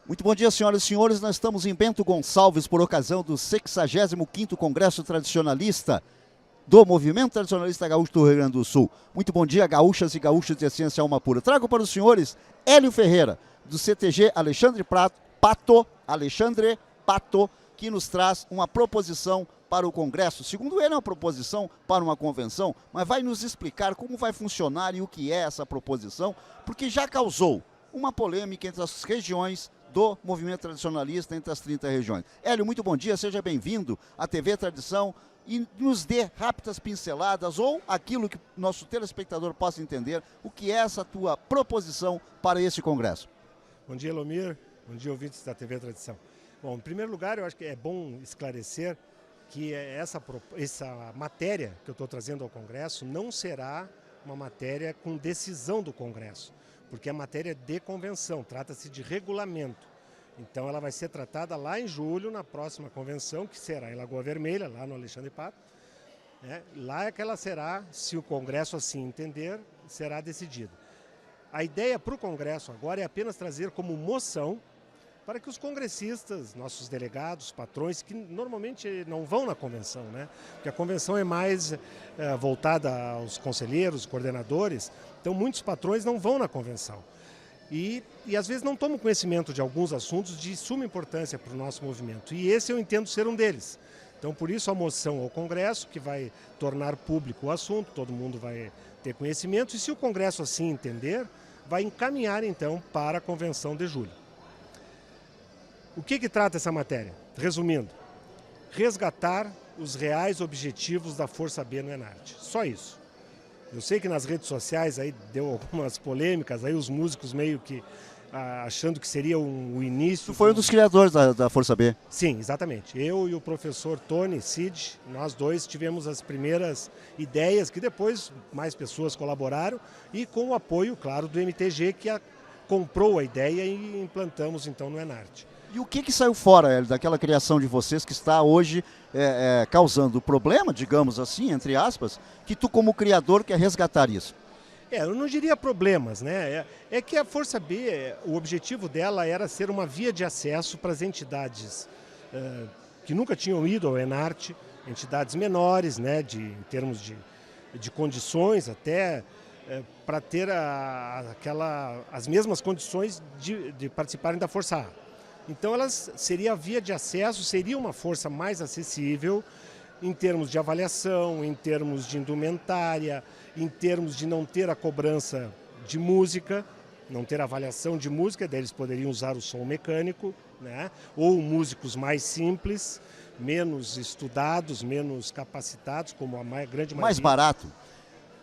Muito bom dia, senhoras e senhores. Nós estamos em Bento Gonçalves por ocasião do 65º Congresso Tradicionalista do Movimento Tradicionalista Gaúcho do Rio Grande do Sul. Muito bom dia, gaúchas e gaúchos de essência alma pura. Trago para os senhores Hélio Ferreira, do CTG Alexandre Pato, que nos traz uma proposição para o Congresso. Segundo ele, é uma proposição para uma convenção, mas vai nos explicar como vai funcionar e o que é essa proposição, porque já causou uma polêmica entre as regiões do movimento tradicionalista, entre as 30 regiões. Hélio, muito bom dia, seja bem-vindo à TV Tradição e nos dê rápidas pinceladas ou aquilo que nosso telespectador possa entender, o que é essa tua proposição para esse congresso. Bom dia, Elomir. Bom dia, ouvintes da TV Tradição. Bom, em primeiro lugar, eu acho que é bom esclarecer que essa matéria que eu estou trazendo ao Congresso não será uma matéria com decisão do Congresso, porque é matéria de convenção, trata-se de regulamento. Então ela vai ser tratada lá em julho, na próxima convenção, que será em Lagoa Vermelha, lá no Alexandre Pato. Lá é que ela será, se o Congresso assim entender, será decidida. A ideia para o Congresso agora é apenas trazer como moção para que os congressistas, nossos delegados, patrões, que normalmente não vão na convenção, né? Porque a convenção é mais voltada aos conselheiros, coordenadores, então muitos patrões não vão na convenção. E às vezes não tomam conhecimento de alguns assuntos de suma importância para o nosso movimento. E esse eu entendo ser um deles. Então por isso a moção ao Congresso, que vai tornar público o assunto, todo mundo vai ter conhecimento, e se o Congresso assim entender, vai encaminhar então para a convenção de julho. O que trata essa matéria? Resumindo, resgatar os reais objetivos da Força B no Enarte. Só isso. Eu sei que nas redes sociais aí deu algumas polêmicas, aí os músicos meio que achando que seria o início... Tu foi um dos criadores da Força B. Sim, exatamente. Eu e o professor Tony Cid, nós dois tivemos as primeiras ideias, que depois mais pessoas colaboraram, e com o apoio, claro, do MTG, que comprou a ideia e implantamos então no Enarte. E o que saiu fora, Hélio, daquela criação de vocês que está hoje causando problema, digamos assim, entre aspas, que tu como criador quer resgatar isso? Eu não diria problemas, né? É que a Força B, o objetivo dela era ser uma via de acesso para as entidades que nunca tinham ido ao Enarte, entidades menores, né, em termos de condições até, para ter as mesmas condições de participarem da Força A. Então seria a via de acesso, seria uma força mais acessível em termos de avaliação, em termos de indumentária, em termos de não ter a cobrança de música, não ter avaliação de música, daí eles poderiam usar o som mecânico, né? Ou músicos mais simples, menos estudados, menos capacitados, como a grande maioria. Mais barato.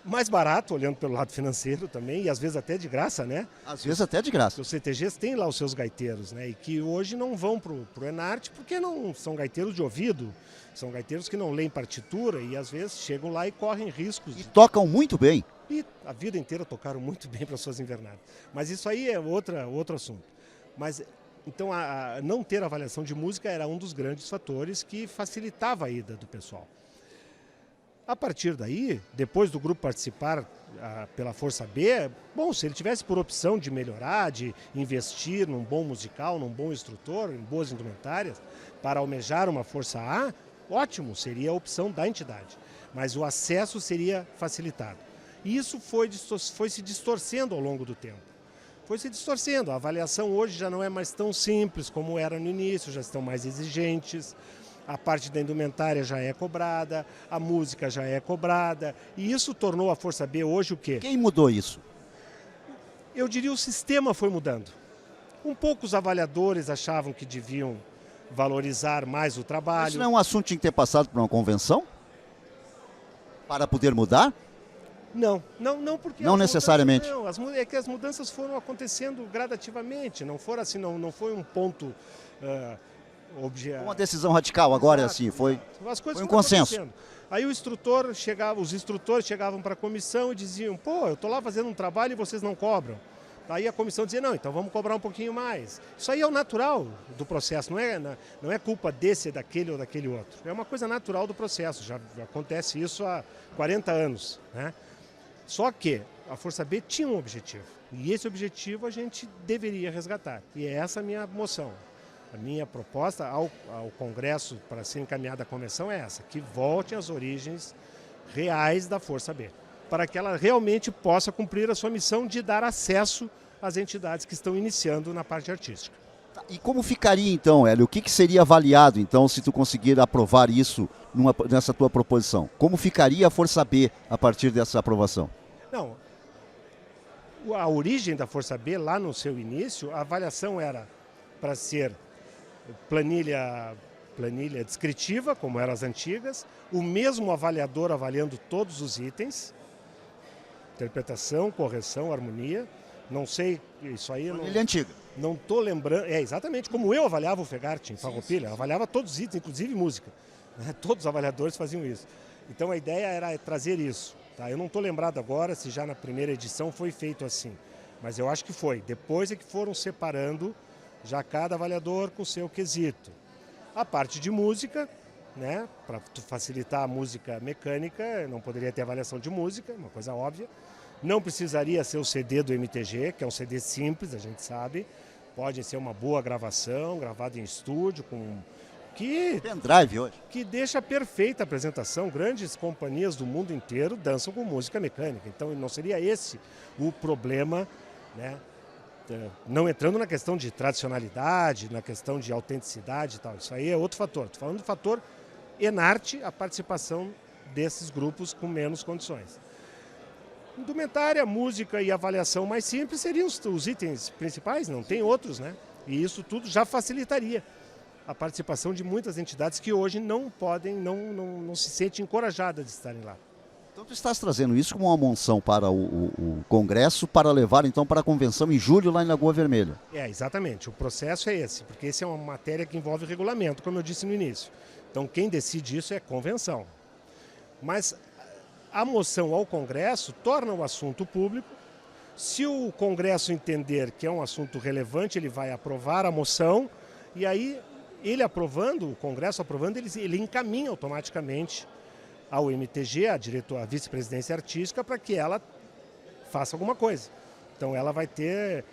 Mais barato, olhando pelo lado financeiro também, e às vezes até de graça, né? Às vezes até de graça. Os CTGs têm lá os seus gaiteiros, né? E que hoje não vão para o Enarte porque não são gaiteiros de ouvido, são gaiteiros que não leem partitura e às vezes chegam lá e correm riscos. E tocam muito bem. E a vida inteira tocaram muito bem para suas invernadas. Mas isso aí é outro assunto. Mas então não ter avaliação de música era um dos grandes fatores que facilitava a ida do pessoal. A partir daí, depois do grupo participar pela Força B, bom, se ele tivesse por opção de melhorar, de investir num bom musical, num bom instrutor, em boas indumentárias, para almejar uma Força A, ótimo, seria a opção da entidade. Mas o acesso seria facilitado. E isso foi se distorcendo ao longo do tempo. Foi se distorcendo. A avaliação hoje já não é mais tão simples como era no início, já estão mais exigentes. A parte da indumentária já é cobrada, a música já é cobrada, e isso tornou a Força B hoje o quê? Quem mudou isso? Eu diria o sistema foi mudando. Um pouco os avaliadores achavam que deviam valorizar mais o trabalho. Isso não é um assunto que tinha que ter passado por uma convenção? Para poder mudar? Não, porque... Não necessariamente. É que as mudanças foram acontecendo gradativamente, não foram assim, não foi um ponto... Uma decisão radical agora. Exato, assim, foi um consenso. Aí os instrutores chegavam para a comissão e diziam, pô, eu estou lá fazendo um trabalho e vocês não cobram. Aí a comissão dizia, não, então vamos cobrar um pouquinho mais. Isso aí é o natural do processo, não é culpa desse, daquele ou daquele outro. É uma coisa natural do processo, já acontece isso há 40 anos, né? Só que a Força B tinha um objetivo, e esse objetivo a gente deveria resgatar, e é essa a minha moção. A minha proposta ao Congresso para ser encaminhada à convenção é essa, que volte às origens reais da Força B, para que ela realmente possa cumprir a sua missão de dar acesso às entidades que estão iniciando na parte artística. E como ficaria então, Hélio? O que seria avaliado então se tu conseguir aprovar isso nessa tua proposição? Como ficaria a Força B a partir dessa aprovação? Não, a origem da Força B lá no seu início, a avaliação era para ser planilha descritiva, como eram as antigas, o mesmo avaliador avaliando todos os itens, interpretação, correção, harmonia, não sei, isso aí... Planilha antiga. Não estou lembrando, é exatamente como eu avaliava o Fegart em Farroupilha, eu avaliava todos os itens, inclusive música, né? Todos os avaliadores faziam isso. Então a ideia era trazer isso. Tá? Eu não estou lembrado agora se já na primeira edição foi feito assim, mas eu acho que foi. Depois é que foram separando já cada avaliador com o seu quesito. A parte de música, né? Para facilitar a música mecânica, não poderia ter avaliação de música, uma coisa óbvia. Não precisaria ser o CD do MTG, que é um CD simples, a gente sabe. Pode ser uma boa gravação, gravada em estúdio, com pendrive hoje. Que deixa perfeita a apresentação. Grandes companhias do mundo inteiro dançam com música mecânica. Então não seria esse o problema, né? Não entrando na questão de tradicionalidade, na questão de autenticidade e tal. Isso aí é outro fator. Estou falando do fator enarte, a participação desses grupos com menos condições. Indumentária, música e avaliação mais simples seriam os itens principais, não tem outros, né? E isso tudo já facilitaria a participação de muitas entidades que hoje não podem, não se sentem encorajadas de estarem lá. Então tu estás trazendo isso como uma moção para o Congresso para levar então para a convenção em julho lá em Lagoa Vermelha. É, exatamente. O processo é esse, porque esse é uma matéria que envolve regulamento, como eu disse no início. Então quem decide isso é a convenção. Mas a moção ao Congresso torna o assunto público. Se o Congresso entender que é um assunto relevante, ele vai aprovar a moção e aí ele aprovando, o Congresso aprovando, ele encaminha automaticamente ao MTG, a vice-presidência artística, para que ela faça alguma coisa. Então ela vai ter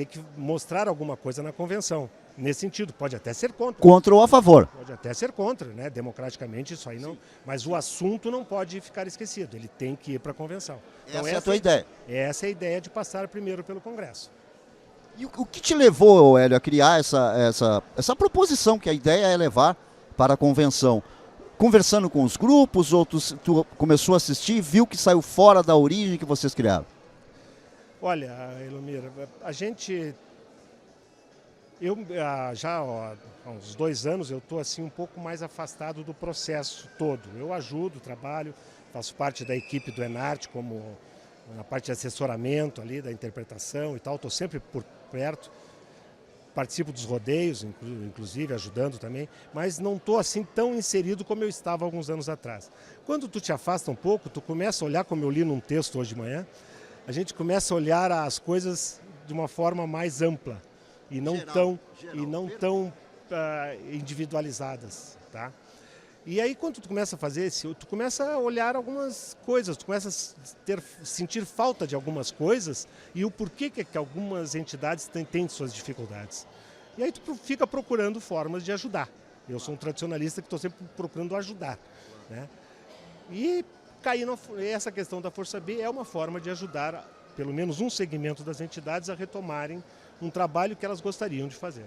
que mostrar alguma coisa na convenção. Nesse sentido, pode até ser contra. Contra ou a favor. Pode até ser contra, né? Democraticamente isso aí não. Mas o assunto não pode ficar esquecido, ele tem que ir para a convenção. Então, essa é a tua ideia. Essa é a ideia de passar primeiro pelo Congresso. E o que te levou, Hélio, a criar essa proposição, que a ideia é levar para a convenção? Conversando com os grupos, ou tu começou a assistir, viu que saiu fora da origem que vocês criaram? Olha, Elomira, já há uns 2 anos eu estou assim um pouco mais afastado do processo todo. Eu ajudo, trabalho, faço parte da equipe do Enarte, como na parte de assessoramento ali, da interpretação e tal, estou sempre por perto, participo dos rodeios, inclusive ajudando também, mas não estou assim tão inserido como eu estava alguns anos atrás. Quando tu te afasta um pouco, tu começa a olhar, como eu li num texto hoje de manhã, a gente começa a olhar as coisas de uma forma mais ampla e não tão individualizadas, tá? E aí quando tu começa a fazer isso, tu começa a olhar algumas coisas, tu começa a sentir falta de algumas coisas e o porquê que algumas entidades têm suas dificuldades. E aí tu fica procurando formas de ajudar. Eu sou um tradicionalista que estou sempre procurando ajudar, né? E essa questão da Força B é uma forma de ajudar pelo menos um segmento das entidades a retomarem um trabalho que elas gostariam de fazer.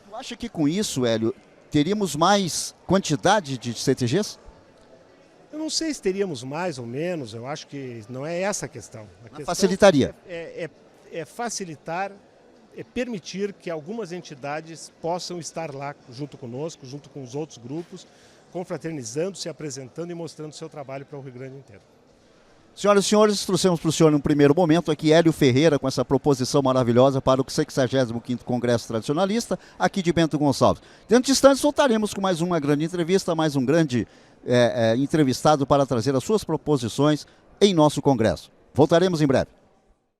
Tu acha que com isso, Hélio, teríamos mais quantidade de CTGs? Eu não sei se teríamos mais ou menos, eu acho que não é essa a questão. A questão facilitaria. É facilitar, é permitir que algumas entidades possam estar lá junto conosco, junto com os outros grupos, confraternizando, se apresentando e mostrando seu trabalho para o Rio Grande inteiro. Senhoras e senhores, trouxemos para o senhor, num primeiro momento, aqui Hélio Ferreira, com essa proposição maravilhosa para o 65º Congresso Tradicionalista, aqui de Bento Gonçalves. Dentro de instantes, voltaremos com mais uma grande entrevista, mais um grande entrevistado para trazer as suas proposições em nosso Congresso. Voltaremos em breve.